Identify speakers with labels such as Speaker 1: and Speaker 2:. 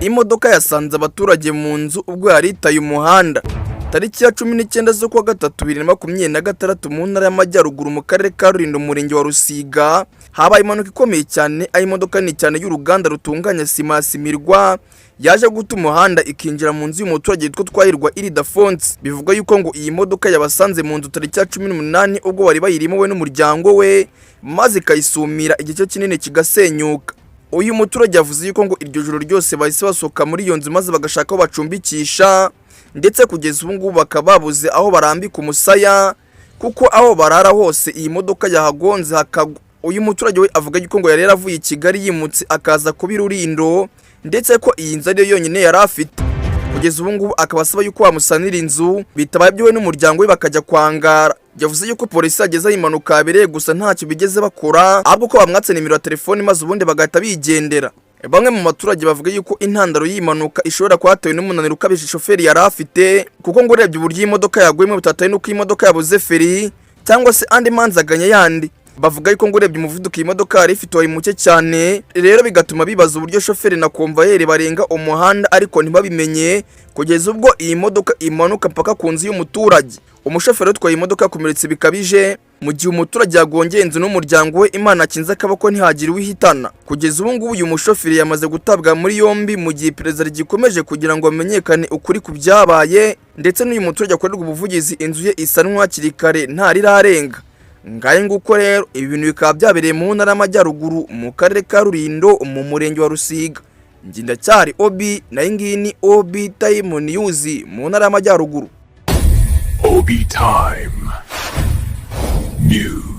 Speaker 1: imodoka yasanze abaturage mu nzu ubwo yaritaye umuhanda. Tariki ya 19 z'ukwa gatatu 2026 mu ntara y'Amajyaruguru mu karere ka Rulindo umurenge wa Rusiga habaye impanuka ikomeye cyane aho imodoka ni cyane y'uruganda rutunganya sima simirwa yaje guta umuhanda ikinjira mu nzu y'umuturage yitwa Twahirwa Ildefonse. Bivuga yuko ngo iyi modoka yabasanze mu nzu tariki ya 18 ubwo bari bayirimo we n'umuryango we maze kayisumira igice kinini kigasenyuka. Uyu muturage yavuze yuko ngo iryo joro ryose bahise basohoka muri iyo nzu maze bagashaka aho bacumbikisha, ndetse kugeza ubu ngubu bakaba babuze aho barambika umusaya kuko aho barara hose iyi modoka yahagonze hakagwa. Uyu muturage we avuga yuko ngo yari yaravuye i Kigali yimutse akaza kuba Rulindo, ndetse ko iyi nzu ariyo yonyine yari afite. Kugeza ubu ngubu akaba asaba yuko bamusanira inzu bitabaye byo we n'umuryango we bakajya kwangara. Yavuze yuko polisi yageze aho impanuka yabereye gusa ntacyo bigeze bakora, ahubwo ko bamwatse nimero ya telefoni maze ubundi bagahita bigendera. Bamwe mu baturage bavuga yuko intandaro y'impanuka ishobora kwatewe n'umunaniro ukabije shoferi yari afite, kuko ngo urebye uburyo imodoka yaguyemo bitataye nuko imodoka yabuze feri cyangwa se andi manzaganya yandi. Bavuga yuko ngo urebye umuvuduko iyi modoka yari ifite wari muke cyane, rero bigatuma bibaza uburyo shoferi na konvayeri barenga umuhanda ariko ntibabimenye kugeza ubwo iyi modoka imanuka mpaka ku nzu y'umuturage. Umushoferi utwaye imodoka yakomeretse bikabije mu gihe umuturage yagongeye inzu n'umuryango we Imana akinze akaboko ntihagire uwihitana. Kugeza ubu ngubu uyu mushoferi yamaze gutabwa muri yombi mu gihe iperereza rigikomeje kugira ngo hamenyekane ukuri ku byabaye, ndetse n'uyu muturage akorerwa ubuvugizi inzu ye isanwa hakiri kare ntarirarenga. Ngaye nguko rero ibi bintu bikaba byabereye mu ntara y'Amajyaruguru mu karere ka Rulindo mu murenge wa Rusiga. Ngindacyari Obi nayo ngiyi ni Obi Time News mu ntara y'Amajyaruguru.
Speaker 2: Obi Time News.